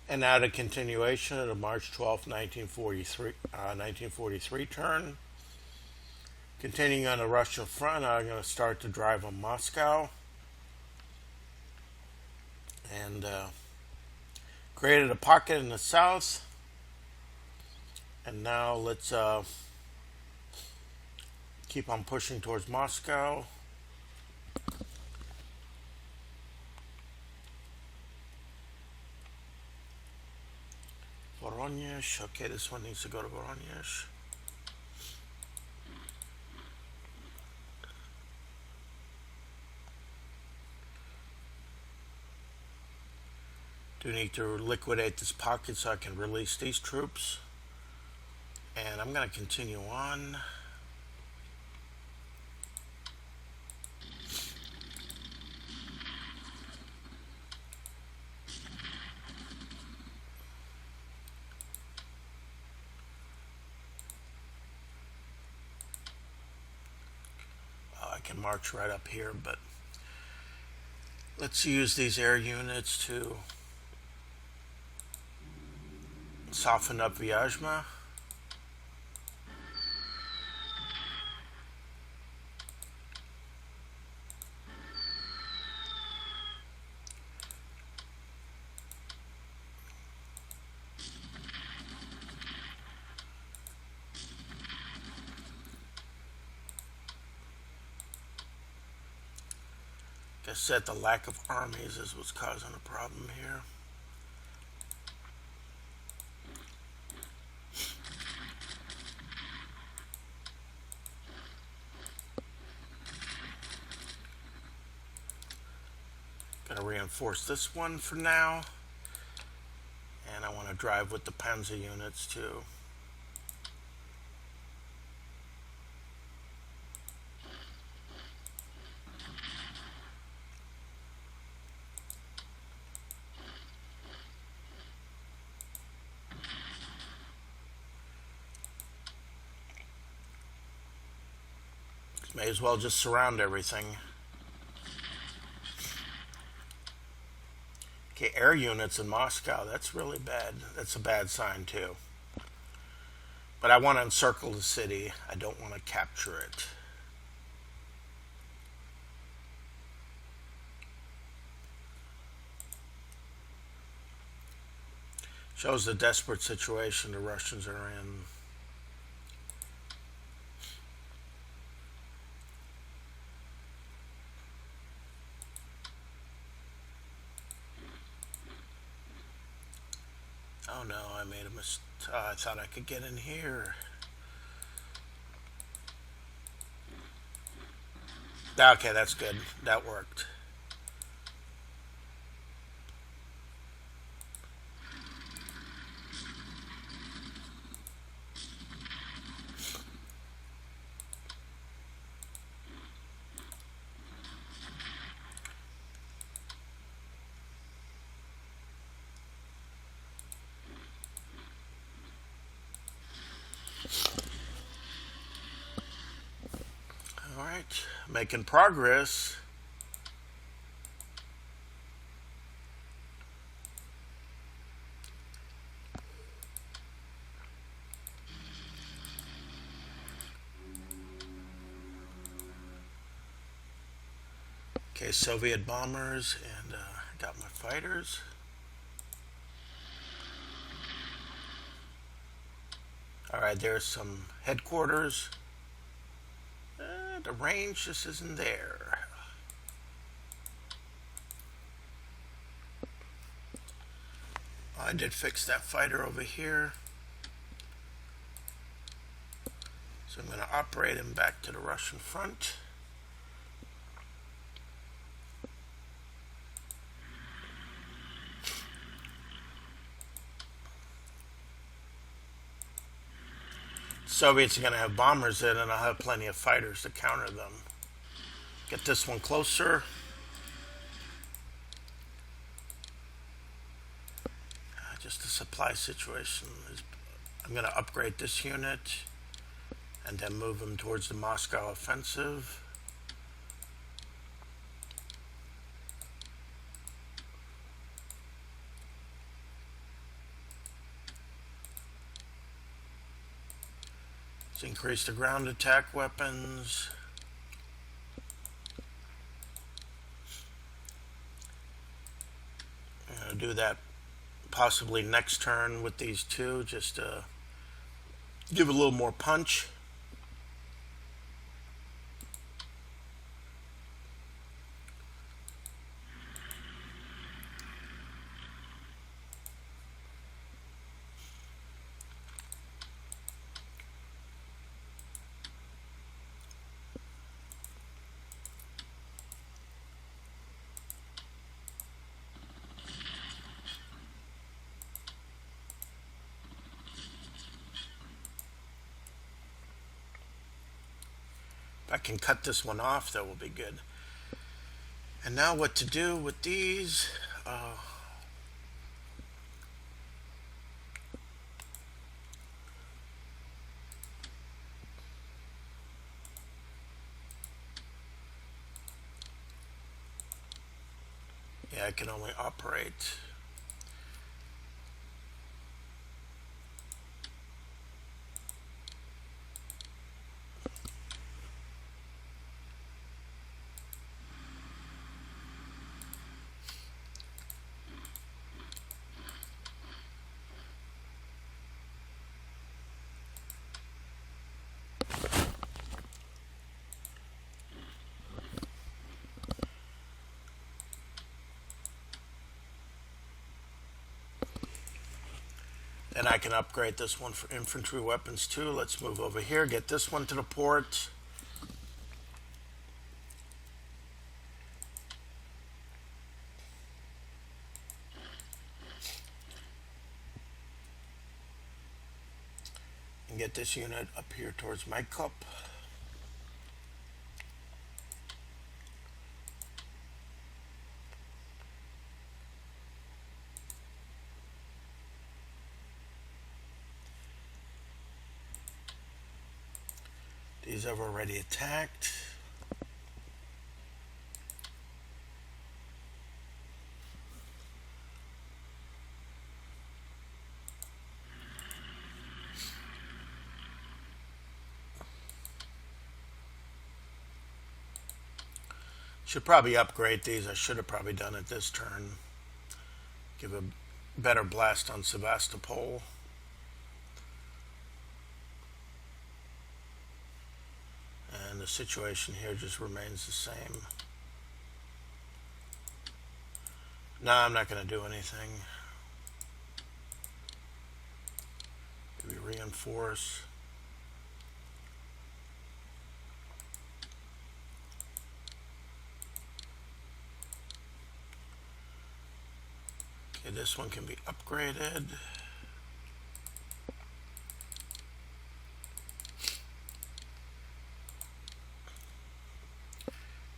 And now the continuation of the March 12th, 1943 turn. Continuing on the Russian front, I'm going to start to drive on Moscow. And created a pocket in the south. And now let's keep on pushing towards Moscow. Voronezh. Okay, this one needs to go to Voronezh. Do need to liquidate this pocket so I can release these troops. And I'm going to continue on. I can march right up here, but let's use these air units to soften up Vyazma. Like I said, the lack of armies is what's causing a problem here. Gonna reinforce this one for now. And I want to drive with the Panzer units too. May as well just surround everything. Okay, air units in Moscow, that's really bad. That's a bad sign too. But I want to encircle the city. I don't want to capture it. Shows the desperate situation the Russians are in. Oh no, I made a mistake. I thought I could get in here. Okay, that's good. That worked. All right, making progress. Okay, Soviet bombers, and got my fighters. All right, there's some headquarters. The range just isn't there. I did fix that fighter over here. So I'm going to operate him back to the Russian front. Soviets are going to have bombers in, and I'll have plenty of fighters to counter them. Get this one closer. Just the supply situation. I'm going to upgrade this unit and then move them towards the Moscow offensive. Let's increase the ground attack weapons. I'm going to do that possibly next turn with these two, just to give a little more punch. If I can cut this one off, that will be good. And now what to do with these? Yeah, I can only operate. Then I can upgrade this one for infantry weapons too. Let's move over here, get this one to the port. And get this unit up here towards my cup. These have already attacked. Should probably upgrade these. I should have probably done it this turn. Give a better blast on Sevastopol. And the situation here just remains the same. No, I'm not going to do anything. Maybe reinforce. Okay, this one can be upgraded.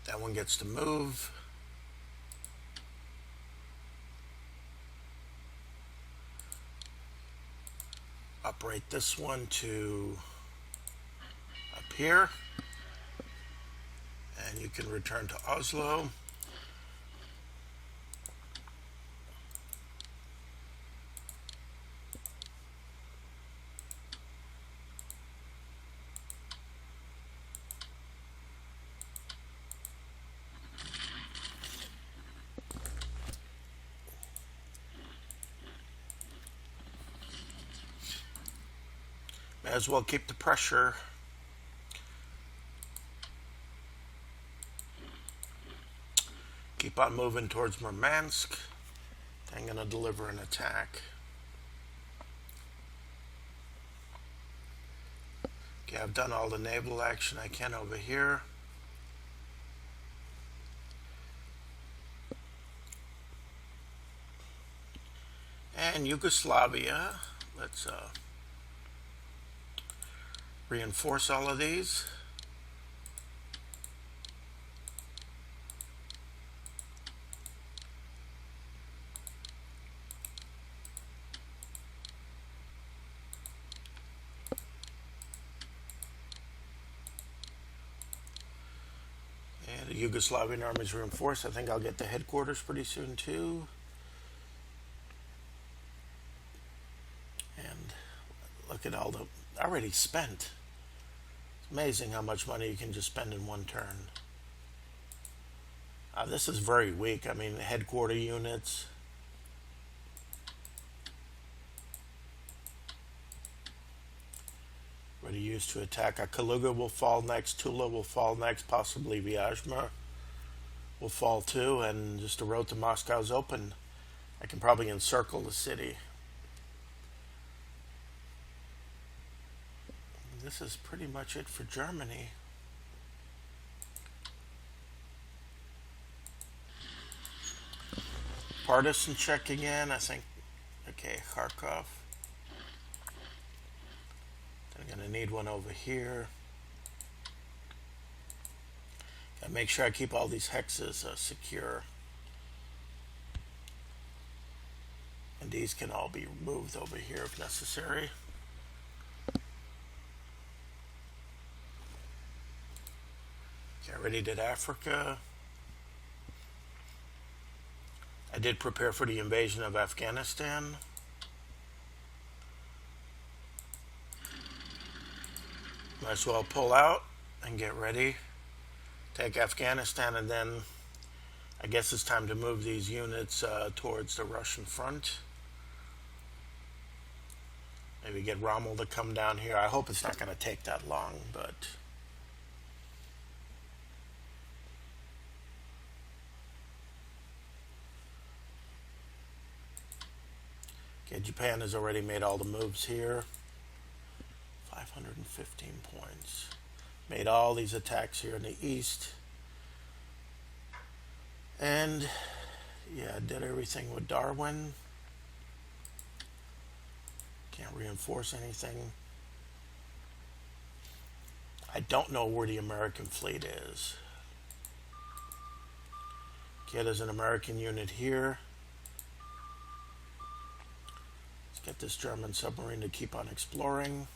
That one gets to move. Uprate this one to up here. And you can return to Oslo. May as well keep the pressure. Keep on moving towards Murmansk. I'm going to deliver an attack. Okay, I've done all the naval action I can over here. And Yugoslavia. Let's reinforce all of these. And the Yugoslavian army is reinforced. I think I'll get the headquarters pretty soon too. And look at all the already spent. Amazing how much money you can just spend in one turn. This is very weak. I mean, headquarter units. Ready used to attack. Kaluga will fall next. Tula will fall next. Possibly Vyazma will fall too. And just the road to Moscow is open. I can probably encircle the city. This is pretty much it for Germany. Partisan check again, I think. Okay, Kharkov. I'm going to need one over here. Gotta make sure I keep all these hexes secure. And these can all be moved over here if necessary. Okay, I already did Africa. I did prepare for the invasion of Afghanistan. Might as well pull out and get ready. Take Afghanistan, and then I guess it's time to move these units towards the Russian front. Maybe get Rommel to come down here. I hope it's not going to take that long, but... Okay, Japan has already made all the moves here. 515 points. Made all these attacks here in the east. And, yeah, did everything with Darwin. Can't reinforce anything. I don't know where the American fleet is. Okay, there's an American unit here. Get this German submarine to keep on exploring.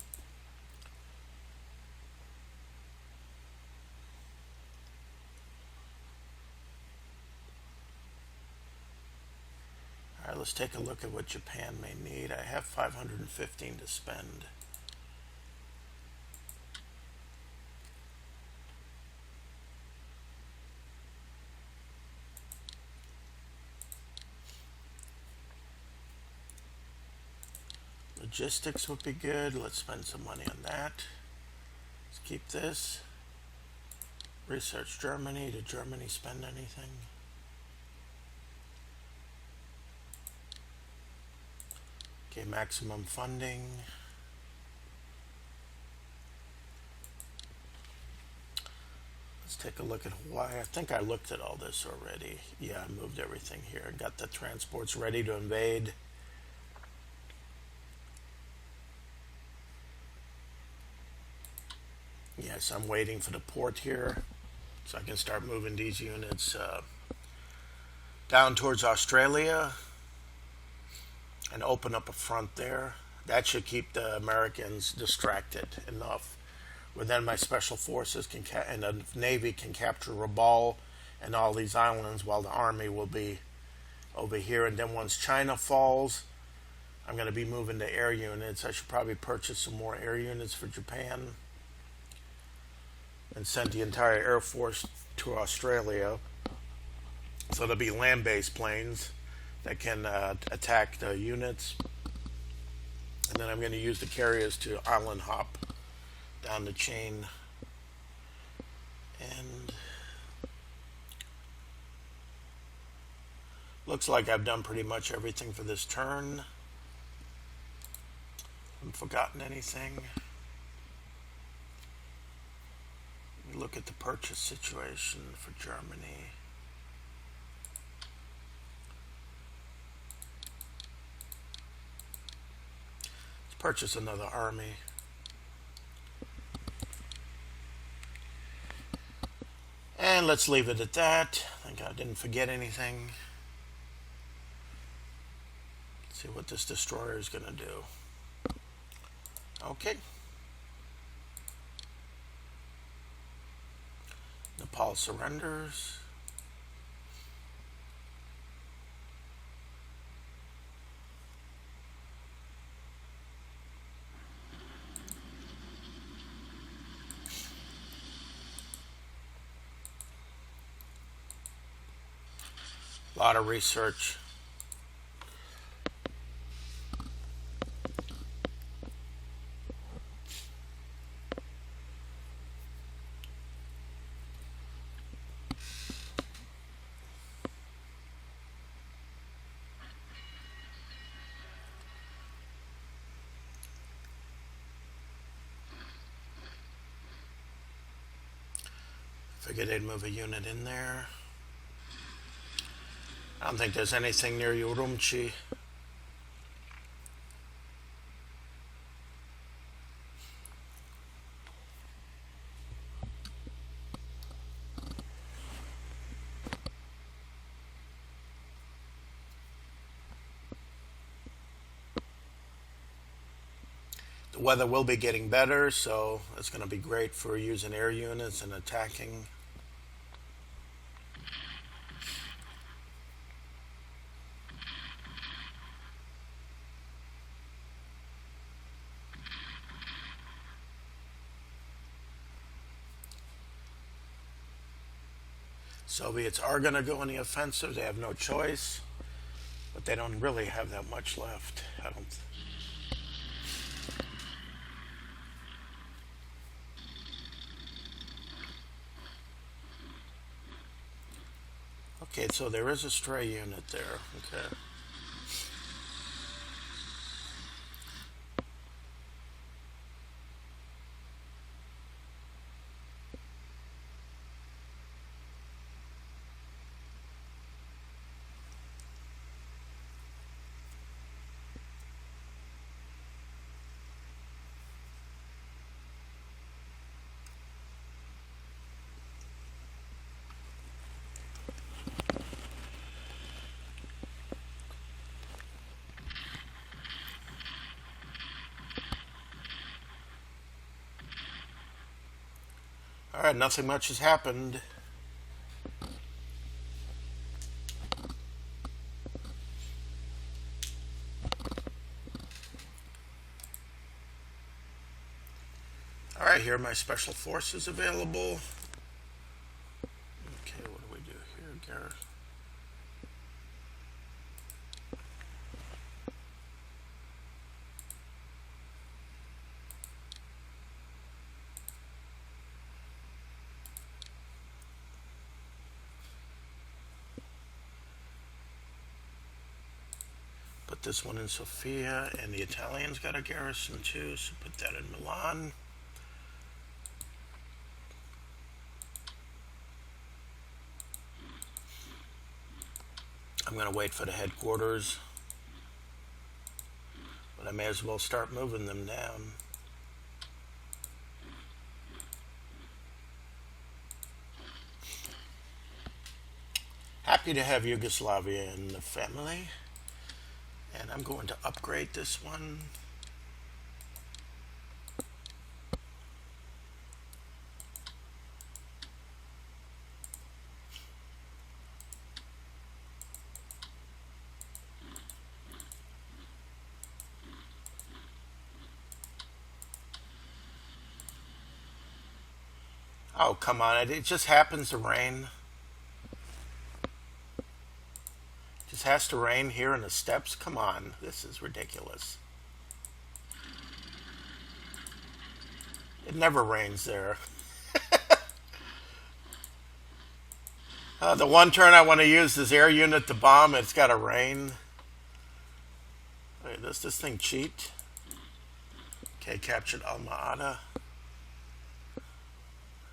Alright, let's take a look at what Japan may need. I have 515 to spend. Logistics would be good. Let's spend some money on that. Let's keep this. Research Germany. Did Germany spend anything? Okay, maximum funding. Let's take a look at Hawaii. I think I looked at all this already. Yeah, I moved everything here. Got the transports ready to invade. Yes, I'm waiting for the port here so I can start moving these units down towards Australia and open up a front there. That should keep the Americans distracted enough where then my special forces can and the Navy can capture Rabaul and all these islands while the Army will be over here. And then once China falls, I'm going to be moving to air units. I should probably purchase some more air units for Japan and send the entire Air Force to Australia. So there'll be land-based planes that can attack the units. And then I'm going to use the carriers to island hop down the chain. And looks like I've done pretty much everything for this turn. Haven't forgotten anything. Look at the purchase situation for Germany. Let's purchase another army. And let's leave it at that. I think I didn't forget anything. Let's see what this destroyer is going to do. Okay. Nepal surrenders. lot of research. Figured they'd move a unit in there. I don't think there's anything near Urumqi. The weather will be getting better, so it's going to be great for using air units and attacking. Soviets are going to go on the offensive. They have no choice, but they don't really have that much left. I don't. Okay, so there is a stray unit there. Okay. All right, nothing much has happened. All right, here are my special forces available. Okay, what do we do here, Gareth? Put this one in Sofia, and the Italians got a garrison too, so put that in Milan. I'm going to wait for the headquarters, but I may as well start moving them down. Happy to have Yugoslavia in the family. And I'm going to upgrade this one. Oh, come on. It just happens to rain. Just has to rain here in the steppes. Come on. This is ridiculous. It never rains there. The one turn I want to use this air unit to bomb, it's got to rain. Wait, does this thing cheat? Okay, captured Alma-Ata.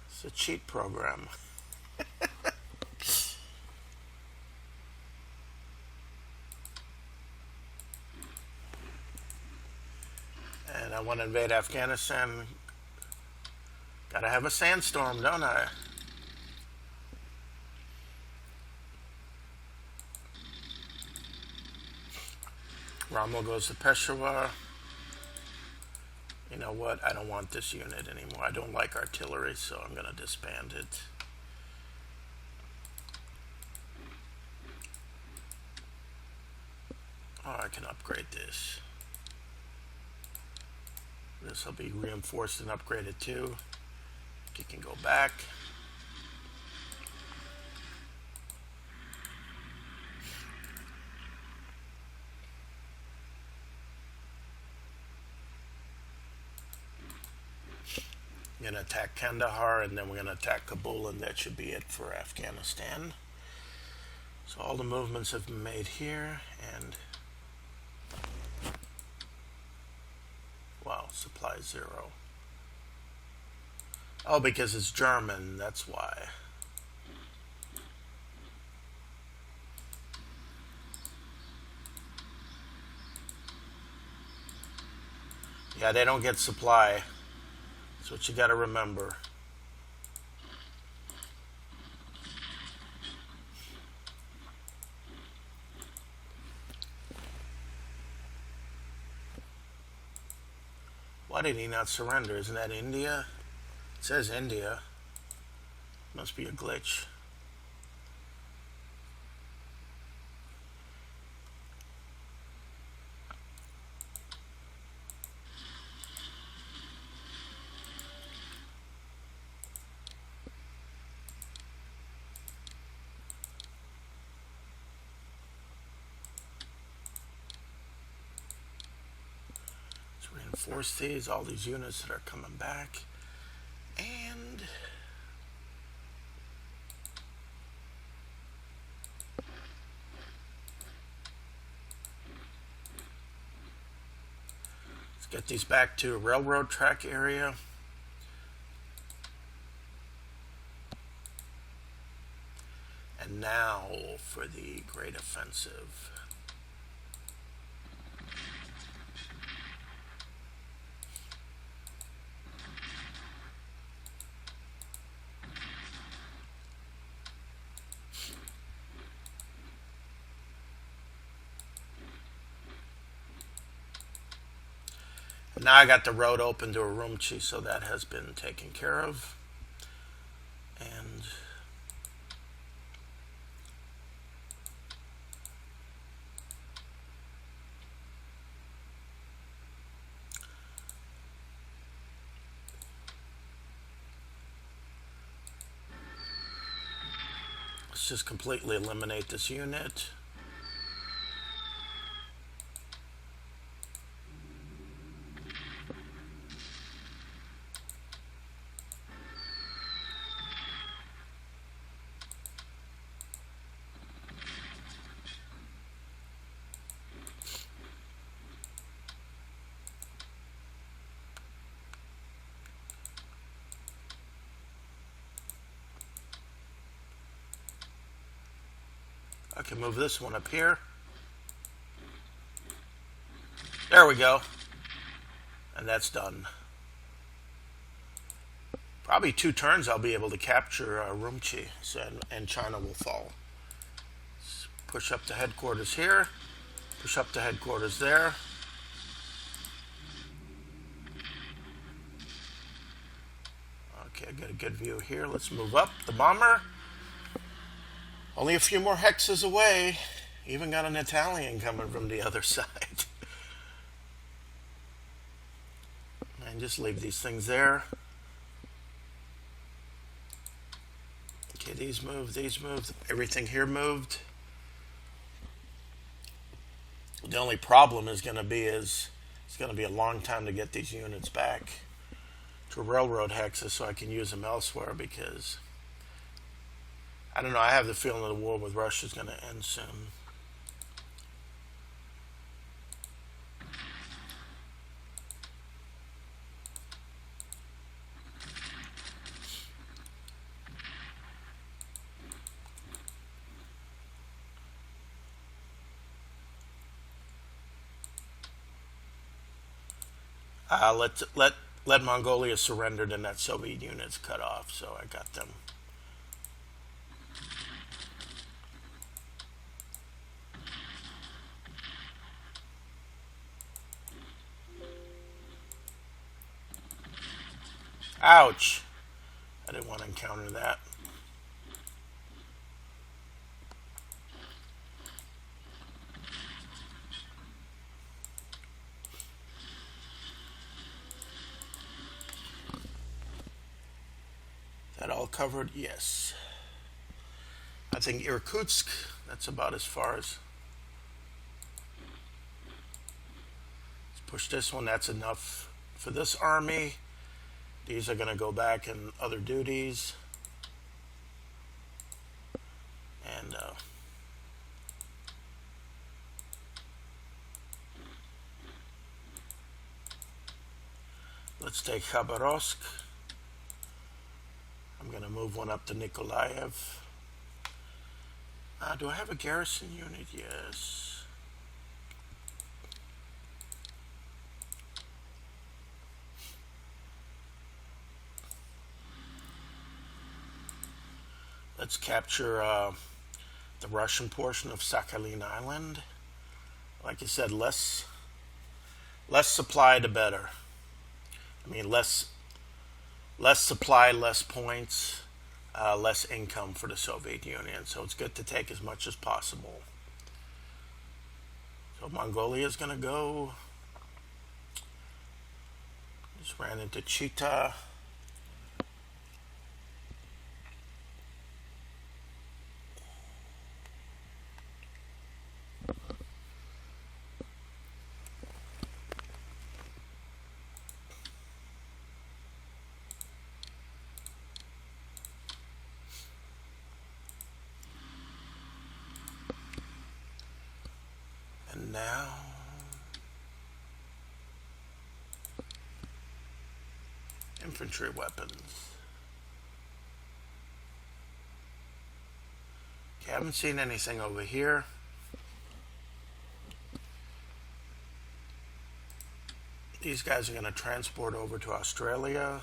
It's a cheat program. And I want to invade Afghanistan. Gotta have a sandstorm, don't I? Rommel goes to Peshawar. You know what? I don't want this unit anymore. I don't like artillery, so I'm going to disband it. Oh, I can upgrade this. This will be reinforced and upgraded too. You can go back. I'm going to attack Kandahar, and then we're going to attack Kabul, and that should be it for Afghanistan. So all the movements have been made here, and wow, supply 0. Oh, because it's German, that's why. Yeah, they don't get supply. That's what you got to remember. Why did he not surrender? Isn't that India? It says India. Must be a glitch. Reinforce these, all these units that are coming back, and let's get these back to a railroad track area. And now for the great offensive. Now I got the road open to Urumqi, so that has been taken care of. And let's just completely eliminate this unit. I can move this one up here. There we go. And that's done. Probably 2 turns I'll be able to capture Urumqi, and China will fall. Let's push up to headquarters here. Push up to headquarters there. Okay, I got a good view here. Let's move up the bomber. Only a few more hexes away. Even got an Italian coming from the other side. And just leave these things there. Okay, these moved, everything here moved. The only problem is going to be it's going to be a long time to get these units back to railroad hexes so I can use them elsewhere, because I don't know, I have the feeling that the war with Russia is going to end soon. Let Mongolia surrendered and that Soviet unit's cut off, so I got them. Ouch! I didn't want to encounter that. That all covered? Yes. I think Irkutsk, that's about as far as. Let's push this one, that's enough for this army. These are going to go back in other duties. And let's take Khabarovsk. I'm going to move one up to Nikolaev. Do I have a garrison unit? Yes. Let's capture the Russian portion of Sakhalin Island. Like I said, less supply, the better. I mean, less supply, less points, less income for the Soviet Union. So it's good to take as much as possible. So Mongolia is going to go. Just ran into Chita. And now infantry weapons. Okay, I haven't seen anything over here. These guys are going to transport over to Australia.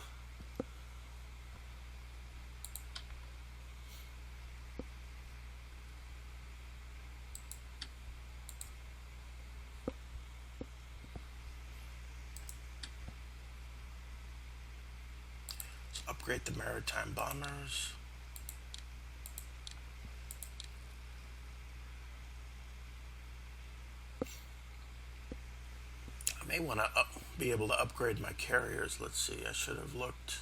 Let's upgrade the maritime bombers. I may want to be able to upgrade my carriers. Let's see, I should have looked.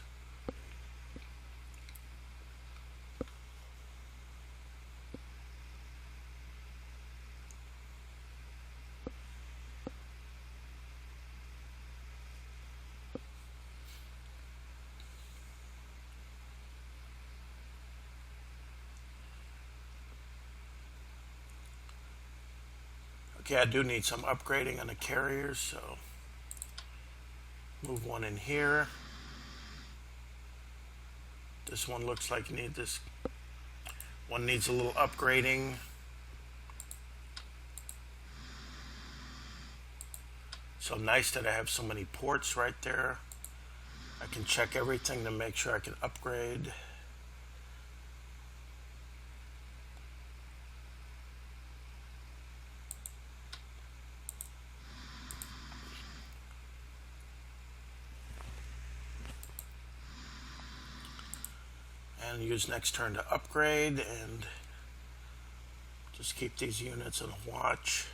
Okay, I do need some upgrading on the carriers, so move one in here. This one looks like this one needs a little upgrading. So nice that I have so many ports right there. I can check everything to make sure I can upgrade. And use next turn to upgrade, and just keep these units on a watch.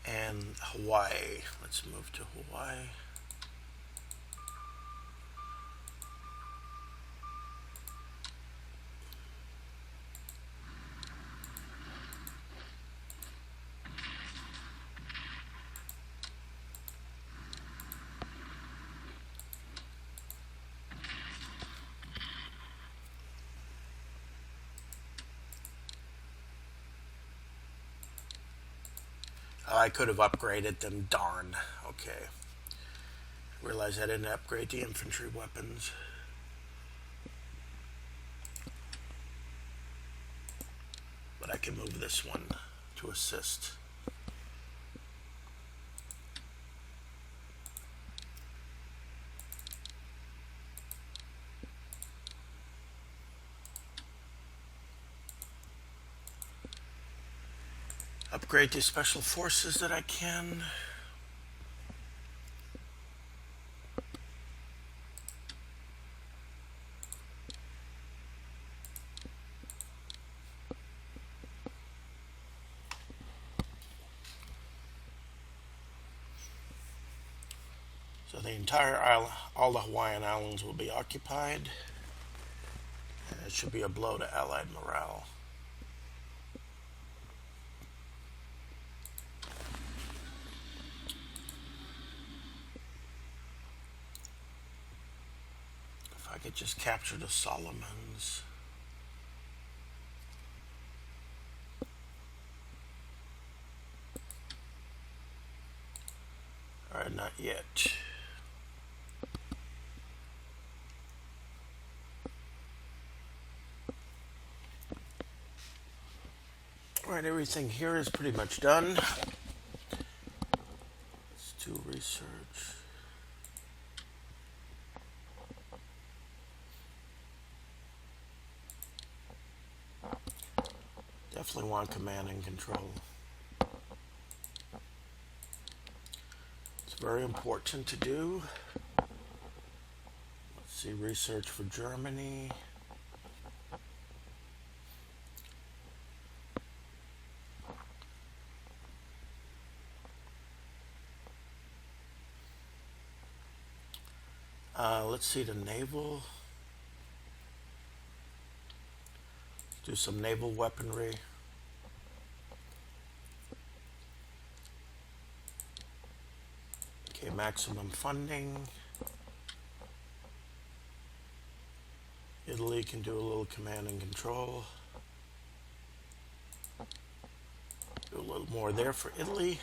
And Hawaii. Let's move to Hawaii. I could have upgraded them, darn. Okay. Realize I didn't upgrade the infantry weapons. But I can move this one to assist. Upgrade the special forces that I can. So the entire island, all the Hawaiian Islands will be occupied, and it should be a blow to Allied morale. If I could just capture the Solomons. Alright, not yet. Alright, everything here is pretty much done. Let's do research. Definitely want command and control. It's very important to do. Let's see, research for Germany. Let's see the naval. Do some naval weaponry. Okay, maximum funding. Italy can do a little command and control. Do a little more there for Italy.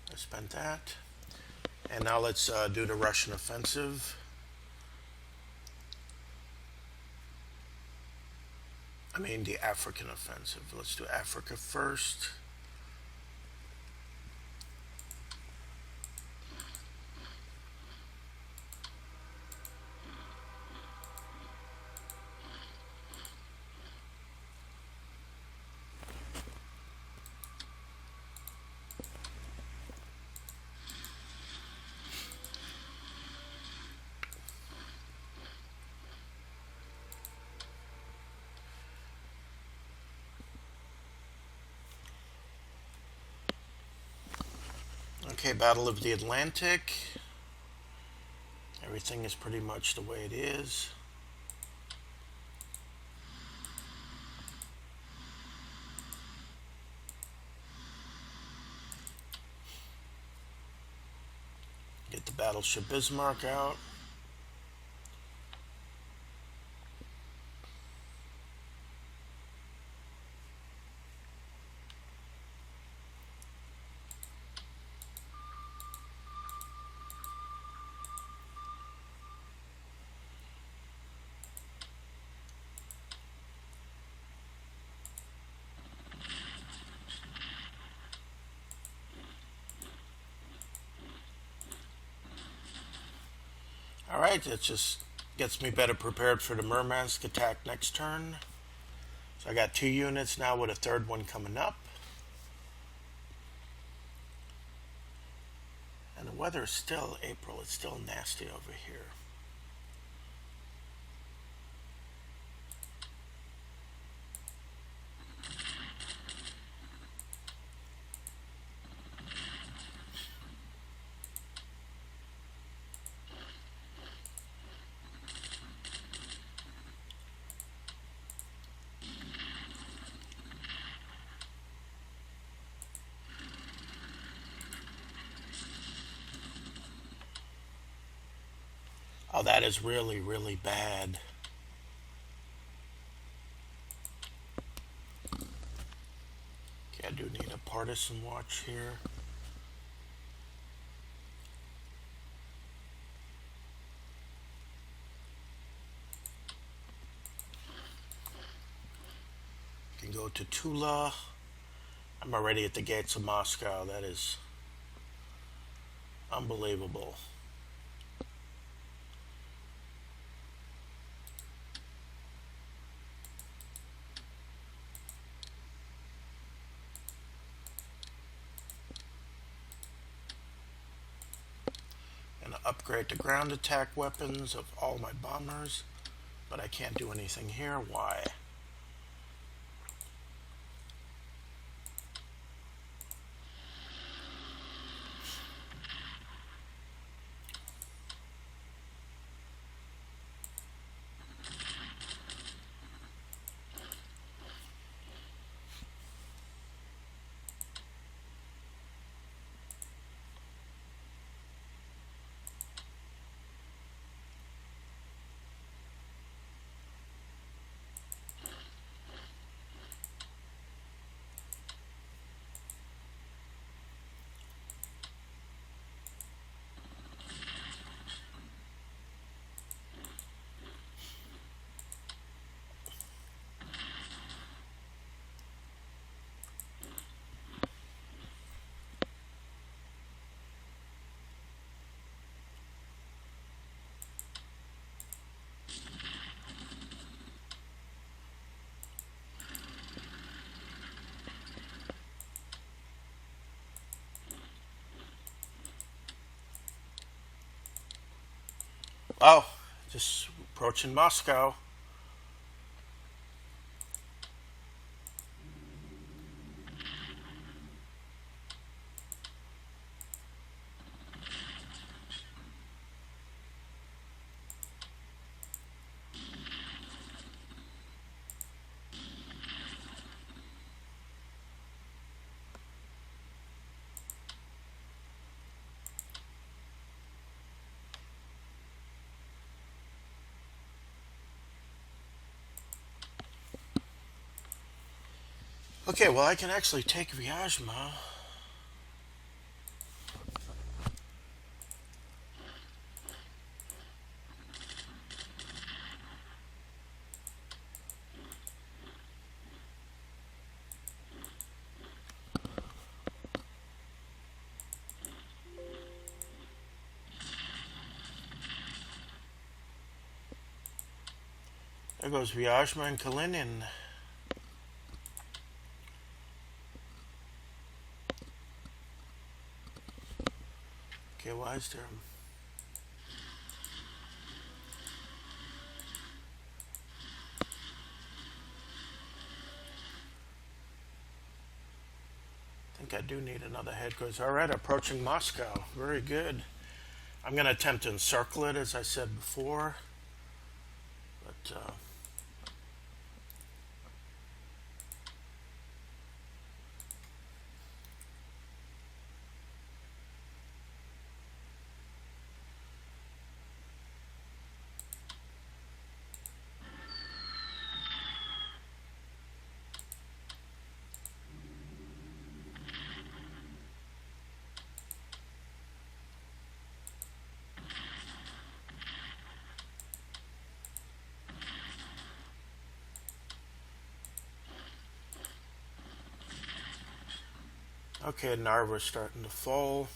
I spent that. And now let's do the Russian offensive. I mean the African offensive. Let's do Africa first. Okay, Battle of the Atlantic. Everything is pretty much the way it is. Get the battleship Bismarck out. Alright, that just gets me better prepared for the Murmansk attack next turn. So I got 2 units now with a third one coming up. And the weather is still April. It's still nasty over here. Oh, that is really, really bad. Okay, I do need a partisan watch here. Can go to Tula. I'm already at the gates of Moscow. That is unbelievable. Upgrade the ground attack weapons of all my bombers, but I can't do anything here. Why? Oh, just approaching Moscow. Okay, well, I can actually take Vyazma. There goes Vyazma and Kalinin. Okay, why is there... I think I do need another headquarters. All right, approaching Moscow. Very good. I'm going to attempt to encircle it, as I said before. But, okay, Narva's starting to fall.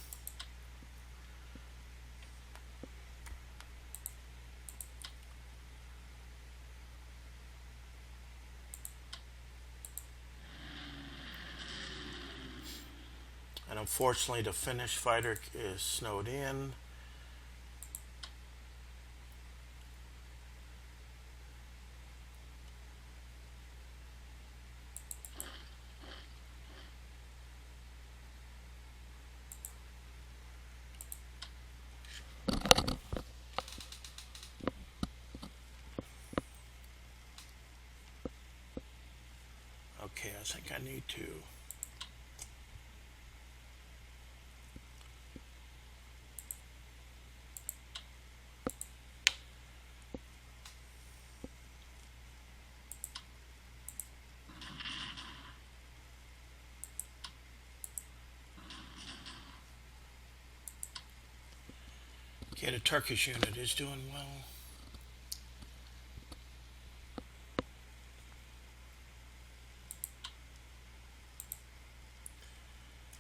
And unfortunately, the Finnish fighter is snowed in. Okay, I think I need to... Okay, the Turkish unit is doing well.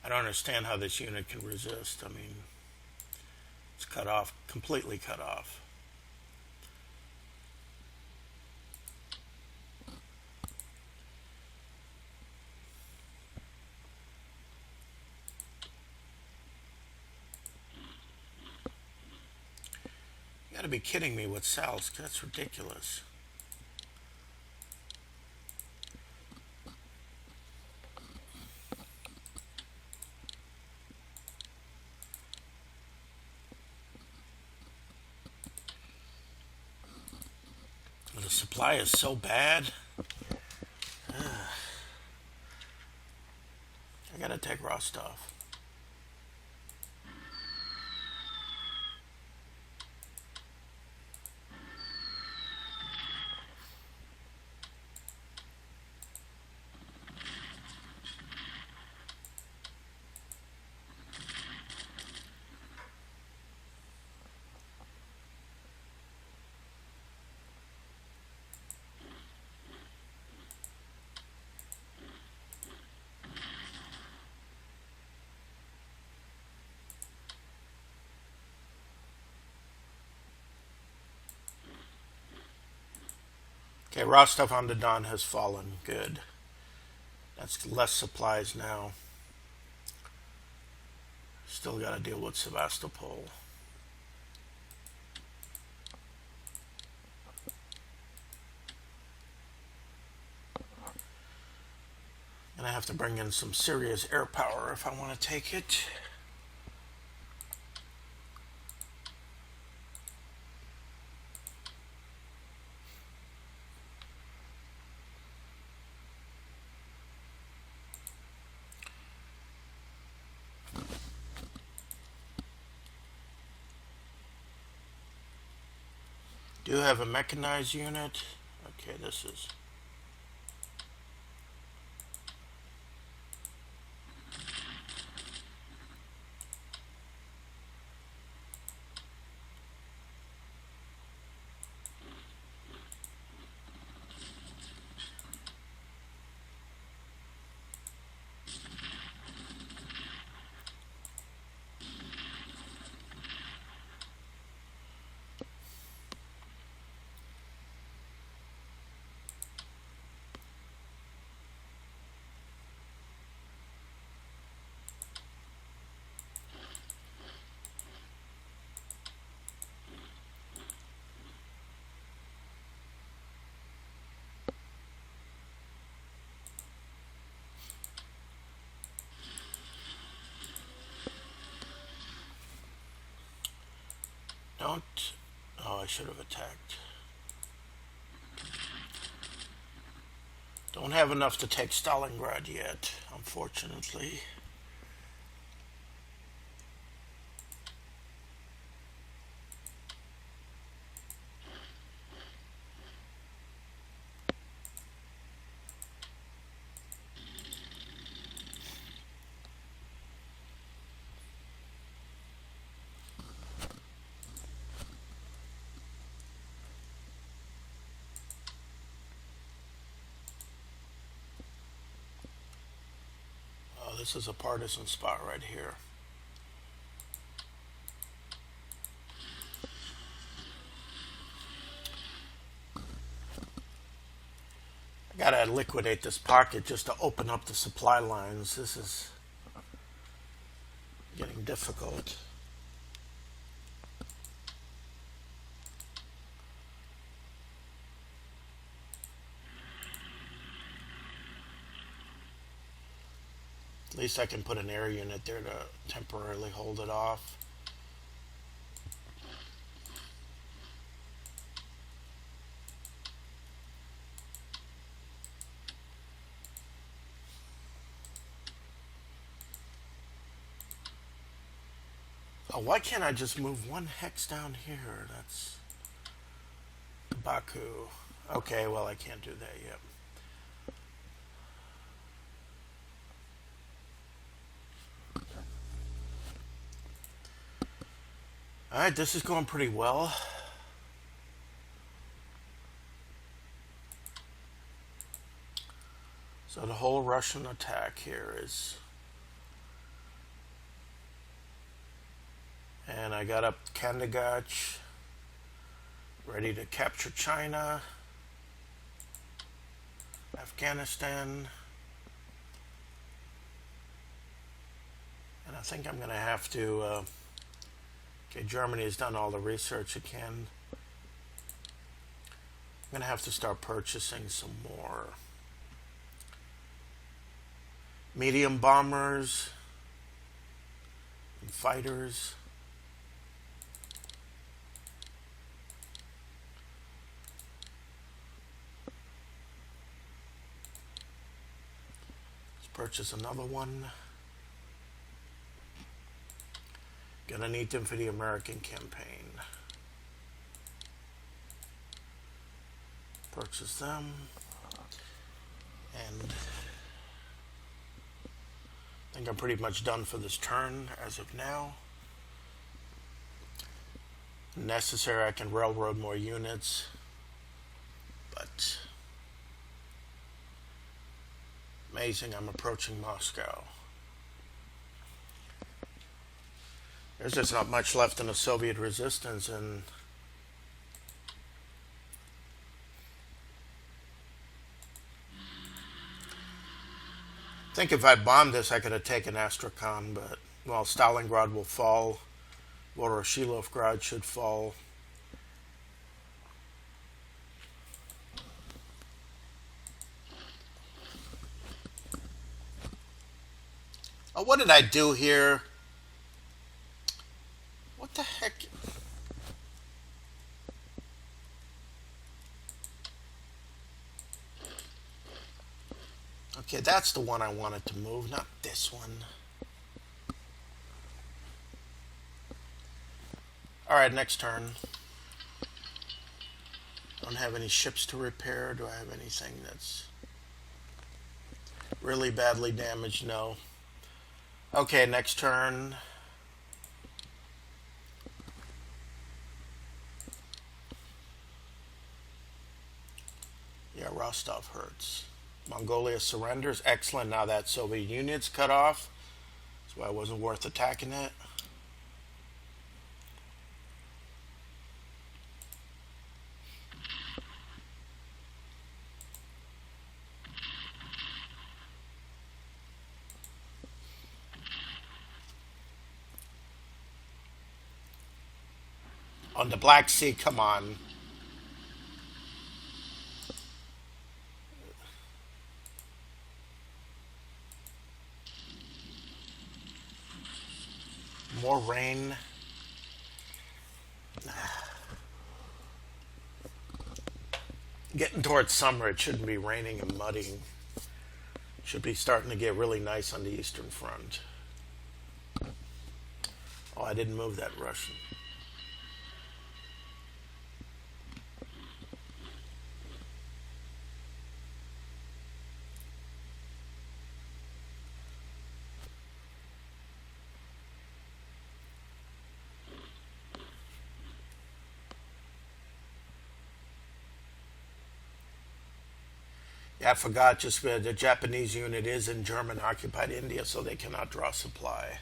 I don't understand how this unit can resist. I mean, it's cut off, completely cut off. You gotta be kidding me with Salsk. That's ridiculous. The supply is so bad. I gotta take Rostov. Okay, Rostov on the Don has fallen. Good. That's less supplies now. Still got to deal with Sevastopol. have to bring in some serious air power if I want to take it. Do have a mechanized unit. Okay, this is... Don't... Oh, I should have attacked. Don't have enough to take Stalingrad yet, unfortunately. Oh, this is a partisan spot right here. I gotta liquidate this pocket just to open up the supply lines. This is getting difficult. At least I can put an air unit there to temporarily hold it off. Oh, why can't I just move one hex down here? That's Baku. Okay, well, I can't do that yet. Alright, this is going pretty well. So the whole Russian attack here is... And I got up Kandagach, ready to capture China, Afghanistan, and I think I'm going to have to... okay, Germany has done all the research it can. I'm going to have to start purchasing some more medium bombers and fighters. Let's purchase another one. Gonna need them for the American campaign. Purchase them. And I think I'm pretty much done for this turn as of now. Necessary, I can railroad more units, but amazing, I'm approaching Moscow. There's just not much left in the Soviet resistance, and I think if I bombed this, I could have taken Astrakhan, but, well, Stalingrad will fall. Voroshilovgrad should fall. Oh, what did I do here? What the heck? Okay, that's the one I wanted to move, not this one. Alright, next turn. Don't have any ships to repair. Do I have anything that's really badly damaged? No. Okay, next turn. Yeah, Rostov hurts. Mongolia surrenders. Excellent. Now that Soviet Union's cut off. That's why it wasn't worth attacking it. On the Black Sea, come on. More rain. Getting towards summer, it shouldn't be raining and muddying. Should be starting to get really nice on the Eastern Front. Oh, I didn't move that Russian. Yeah, I forgot, just the Japanese unit is in German occupied India, so they cannot draw supply.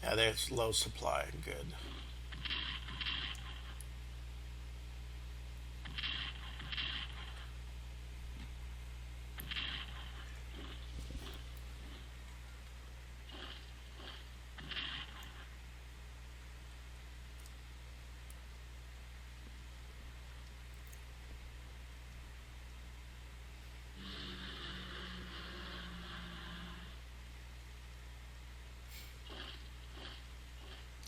Yeah, there's low supply. Good.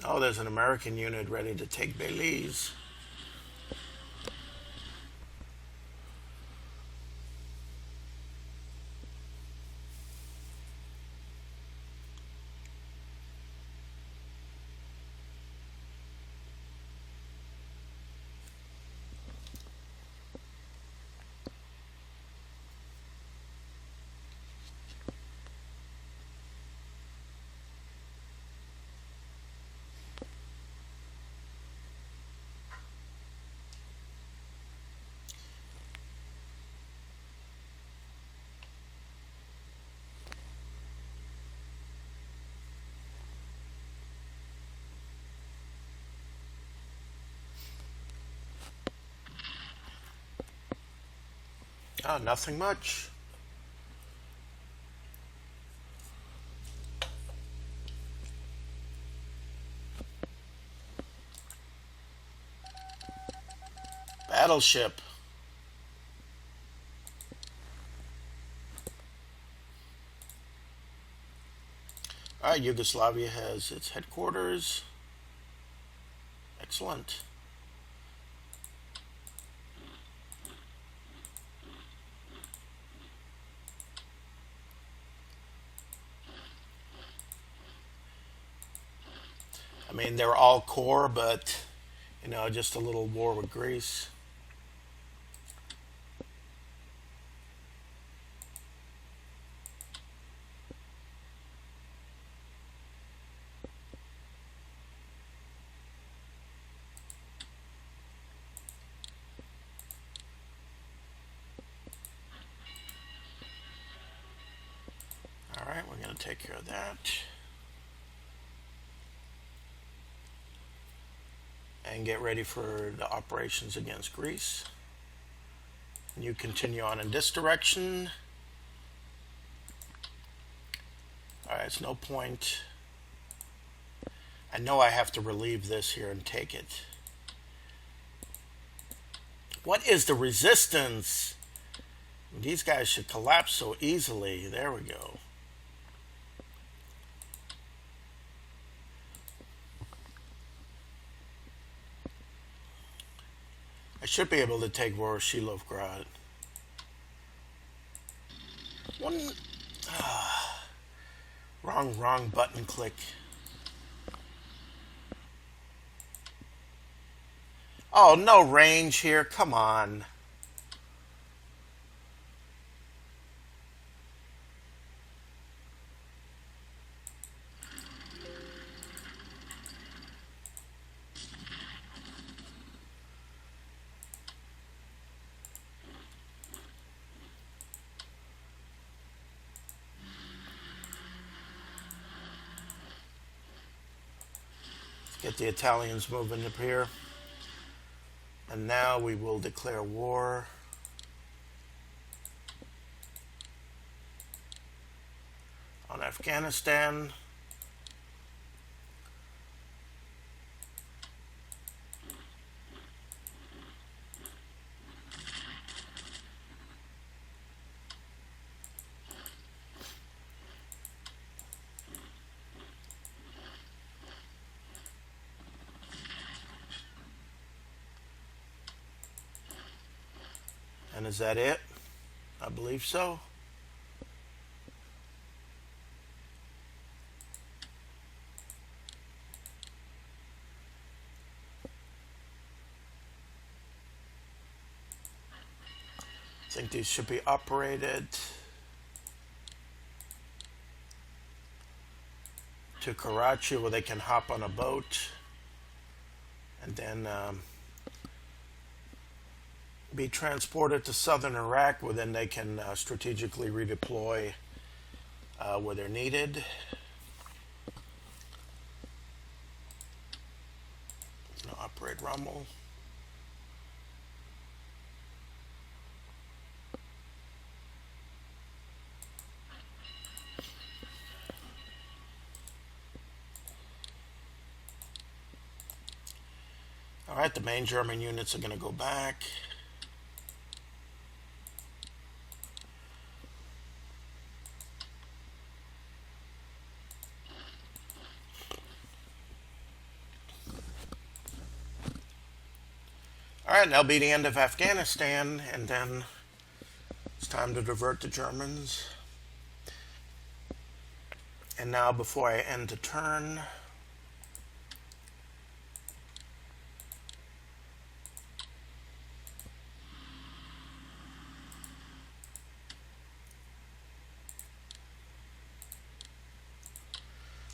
Oh, there's an American unit ready to take Belize. Oh, nothing much. Battleship. All right, Yugoslavia has its headquarters. Excellent. I mean, they're all core, but, just a little war with Greece. All right, we're going to take care of that. And get ready for the operations against Greece. And you continue on in this direction. There's no point. I know I have to relieve this here and take it. What is the resistance? These guys should collapse so easily. There we go. I should be able to take Voroshilovgrad. Wrong button click. Oh, no range here. Come on. Get the Italians moving up here. And now we will declare war on Afghanistan. And is that it? I believe so. I think these should be operated to Karachi, where they can hop on a boat and then be transported to southern Iraq, where then they can strategically redeploy where they're needed. Now operate Rommel. All right, the main German units are going to go back. All right, that'll be the end of Afghanistan, and then it's time to divert the Germans. And now, before I end the turn,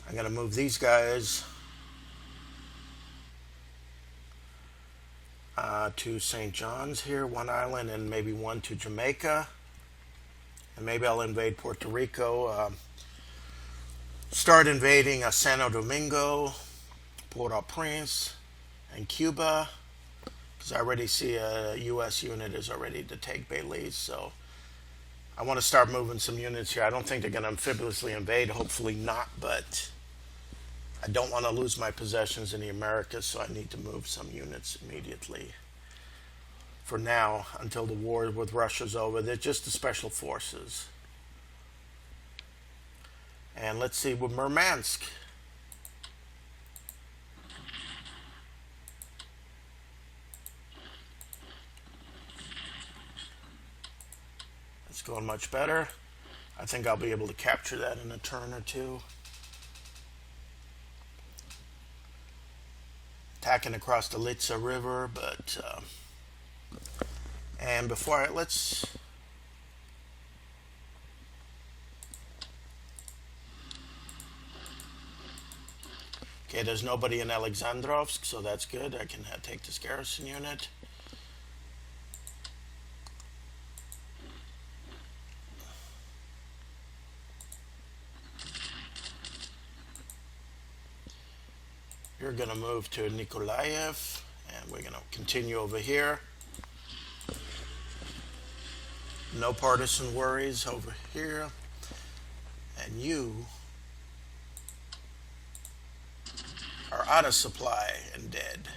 I'm going to move these guys to St. John's here, one island, and maybe one to Jamaica. And maybe I'll invade Puerto Rico. Start invading Santo Domingo, Port-au-Prince, and Cuba. Because I already see a U.S. unit is already to take Belize. So I want to start moving some units here. I don't think they're going to amphibiously invade. Hopefully not, but I don't want to lose my possessions in the Americas, so I need to move some units immediately. For now, until the war with Russia's over, they're just the special forces. And let's see with Murmansk. It's going much better. I think I'll be able to capture that in a turn or two. Attacking across the Litsa River, but and before let's okay, there's nobody in Alexandrovsk, so that's good. I can take this garrison unit. You're going to move to Nikolaev, and we're going to continue over here. No partisan worries over here. And you out of supply and dead.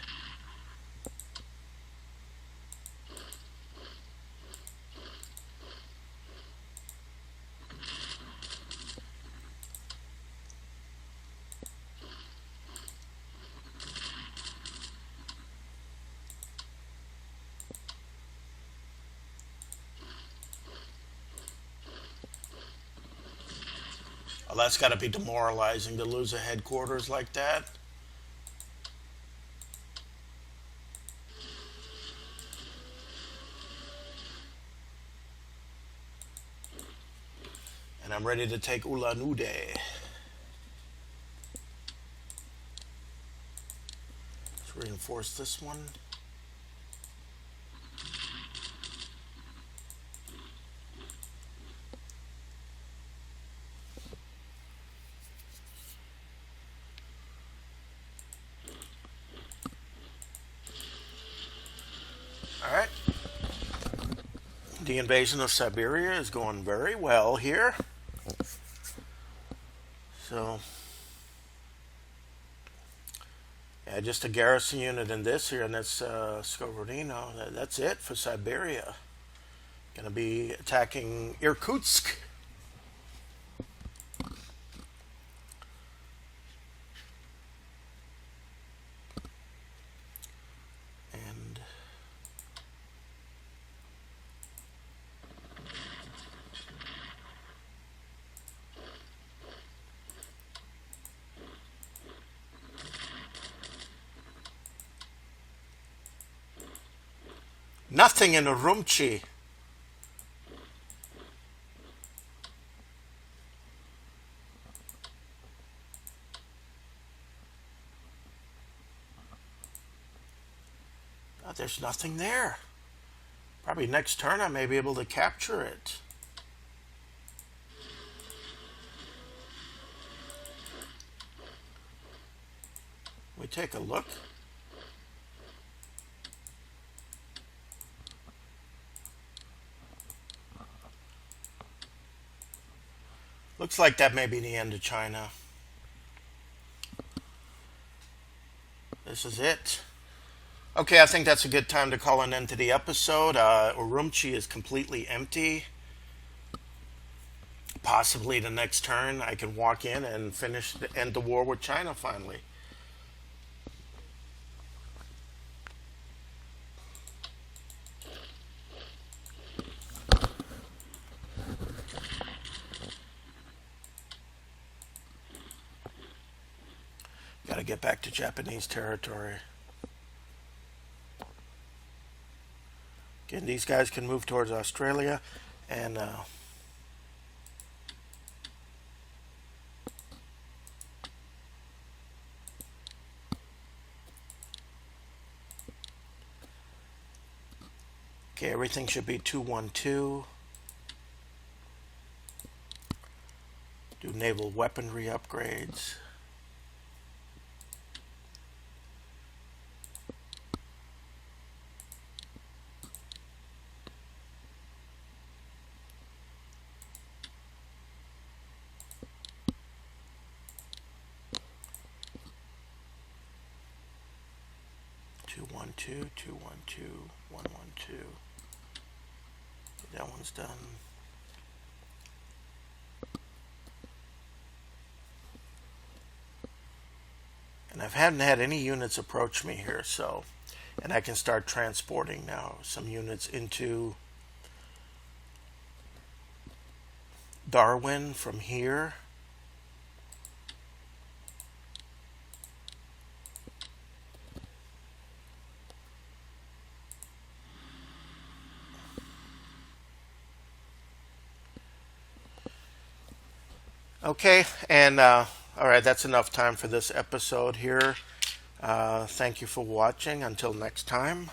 Well, that's got to be demoralizing to lose a headquarters like that. And I'm ready to take Ulanude. Let's reinforce this one. All right. The invasion of Siberia is going very well here. So, yeah, just a garrison unit in this here, and that's Skovorino. That's it for Siberia. Going to be attacking Irkutsk. And nothing in Urumqi. Oh, there's nothing there. Probably next turn I may be able to capture it. We take a look. Looks like that may be the end of China. This is it. Okay, I think that's a good time to call an end to the episode. Urumqi is completely empty. Possibly the next turn I can walk in and end the war with China finally. Got to get back to Japanese territory. Again, these guys can move towards Australia, and okay, everything should be 212. Do naval weaponry upgrades. Two one two 112. That one's done. And I haven't had any units approach me here, so, and I can start transporting now some units into Darwin from here. Okay, and all right, that's enough time for this episode here. Thank you for watching. Until next time.